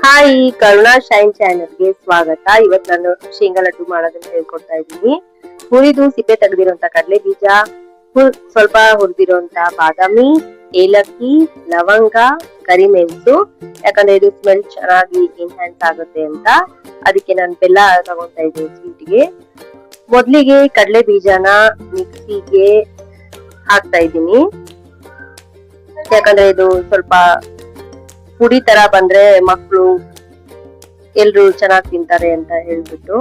Hi, ಕರುಣಾ shine ಚಾನೆಲ್ಗೆ ಸ್ವಾಗತ. ಇವತ್ತು ನಾನು ಶೇಂಗಾ ಲಡ್ಡು ಮಾಡೋದನ್ನ ಹೇಳ್ಕೊಡ್ತಾ ಇದ್ದೀನಿ. ಹುರಿದು ಸಿಪ್ಪೆ ತೆಗೆದಿರುವಂತ ಕಡಲೆ ಬೀಜ, ಸ್ವಲ್ಪ ಹುರಿದಿರುವಂತ ಬಾದಾಮಿ, ಏಲಕ್ಕಿ, ಲವಂಗ, ಕರಿಮೆಣಸು. ಯಾಕಂದ್ರೆ ಇದು ಸ್ಮೆಲ್ ಚೆನ್ನಾಗಿ ಎನ್ಹ್ಯಾನ್ಸ್ ಆಗುತ್ತೆ ಅಂತ ಅದಕ್ಕೆ ನಾನು ಬೆಲ್ಲ ತಗೊಂತಾ ಇದ್ದೀನಿ ಸ್ವೀಟ್ಗೆ. ಮೊದ್ಲಿಗೆ ಕಡಲೆ ಬೀಜನ ಮಿಕ್ಸಿಗೆ ಹಾಕ್ತಾ ಇದ್ದೀನಿ. ಯಾಕಂದ್ರೆ ಇದು ಸ್ವಲ್ಪ ಪುಡಿ ತರ ಬಂದ್ರೆ ಮಕ್ಕಳು ಎಲ್ರು ಚೆನ್ನಾಗಿ ತಿಂತಾರೆ ಅಂತ ಹೇಳ್ಬಿಟ್ಟು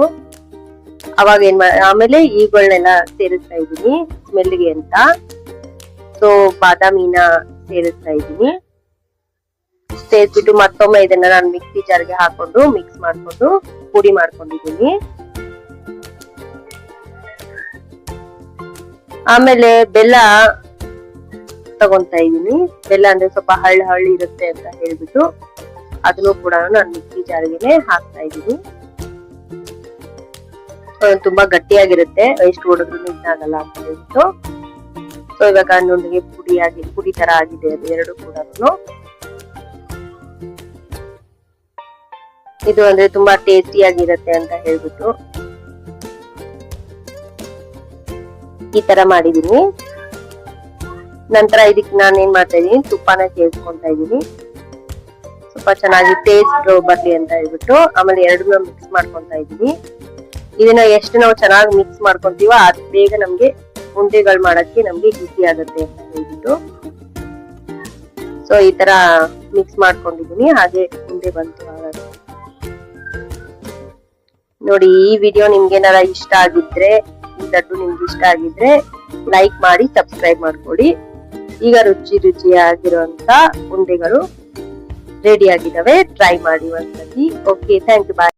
ಅವಾಗ ಆಮೇಲೆ ಈಗಳನ್ನೆಲ್ಲ ಸೇರಿಸ್ತಾ ಇದ್ದೀನಿ ಸ್ಮೆಲ್ಗೆ ಅಂತ. ಸೊ ಬಾದಾಮಿನ ಸೇರಿಸ್ತಾ ಇದ್ದೀನಿ. ಸೇರಿಸ್ಬಿಟ್ಟು ಮತ್ತೊಮ್ಮೆ ಇದನ್ನ ನಾನು ಮಿಕ್ಸಿ ಜಾರ್ಗೆ ಹಾಕೊಂಡು ಮಿಕ್ಸ್ ಮಾಡ್ಕೊಂಡು ಪುಡಿ ಮಾಡ್ಕೊಂಡಿದ್ದೀನಿ. ಆಮೇಲೆ ಬೆಲ್ಲ ತಗೊಂತಾ ಇದೀನಿ. ಬೆಲ್ಲ ಅಂದ್ರೆ ಸ್ವಲ್ಪ ಹಳ್ಳಿ ಇರುತ್ತೆ ಅಂತ ಹೇಳ್ಬಿಟ್ಟು ಅದನ್ನು ಕೂಡ ನಾನು ಮಿಕ್ಸಿ ಜಾರ್ಗೆ ಹಾಕ್ತಾ ಇದ್ದೀನಿ. ತುಂಬಾ ಗಟ್ಟಿಯಾಗಿರುತ್ತೆ, ಎಷ್ಟು ಹೊಡೆದ್ರು ಇದಾಗಲ್ಲ ಅಂತ ಹೇಳ್ಬಿಟ್ಟು. ಸೊ ಇವಾಗ ನುಣ್ಣಗೆ ಪುಡಿ ತರ ಆಗಿದೆ ಅದು ಎರಡು ಕೂಡ. ಇದು ಅಂದ್ರೆ ತುಂಬಾ ಟೇಸ್ಟಿ ಆಗಿರುತ್ತೆ ಅಂತ ಹೇಳ್ಬಿಟ್ಟು ಈ ತರ ಮಾಡಿದೀನಿ. ನಂತರ ಇದಕ್ಕೆ ನಾನು ಏನ್ ಮಾಡ್ತಾ ಇದೀನಿ, ತುಪ್ಪನ ಸೇರಿಸ್ಕೊಂತಾ ಇದೀನಿ. ಸ್ವಲ್ಪ ಚೆನ್ನಾಗಿ ಟೇಸ್ಟ್ ಬರ್ಲಿ ಅಂತ ಹೇಳ್ಬಿಟ್ಟು ಆಮೇಲೆ ಎರಡನ್ನ ಮಿಕ್ಸ್ ಮಾಡ್ಕೊಂತಾ ಇದೀನಿ. ಇದನ್ನ ಎಷ್ಟು ನಾವು ಚೆನ್ನಾಗಿ ಮಿಕ್ಸ್ ಮಾಡ್ಕೊಂತೀವೋ ಅದು ಬೇಗ ನಮ್ಗೆ ಉಂಡೆಗಳು ಮಾಡಕ್ಕೆ ನಮ್ಗೆ ಈಸಿ ಆಗುತ್ತೆ ಅಂತ ಹೇಳ್ಬಿಟ್ಟು ಸೊ ಈ ತರ ಮಿಕ್ಸ್ ಮಾಡ್ಕೊಂಡಿದೀನಿ. ಹಾಗೆ ಉಂಡೆ ಬಂತು ಹಾಗಾಗಿ ನೋಡಿ. ಈ ವಿಡಿಯೋ ನಿಮ್ಗೆ ಏನಾರ ಇಷ್ಟ ಆಗಿದ್ರೆ, ಈ ಲಡ್ಡು ನಿಮ್ಗೆ ಇಷ್ಟ ಆಗಿದ್ರೆ ಲೈಕ್ ಮಾಡಿ, ಸಬ್ಸ್ಕ್ರೈಬ್ ಮಾಡ್ಕೊಳ್ಳಿ. ಈಗ ರುಚಿಯಾಗಿರುವಂತ ಉಂಡೆಗಳು ರೆಡಿ ಆಗಿದಾವೆ. ಟ್ರೈ ಮಾಡಿ ಒಂದ್ಸತಿ. Okay, thank you, bye.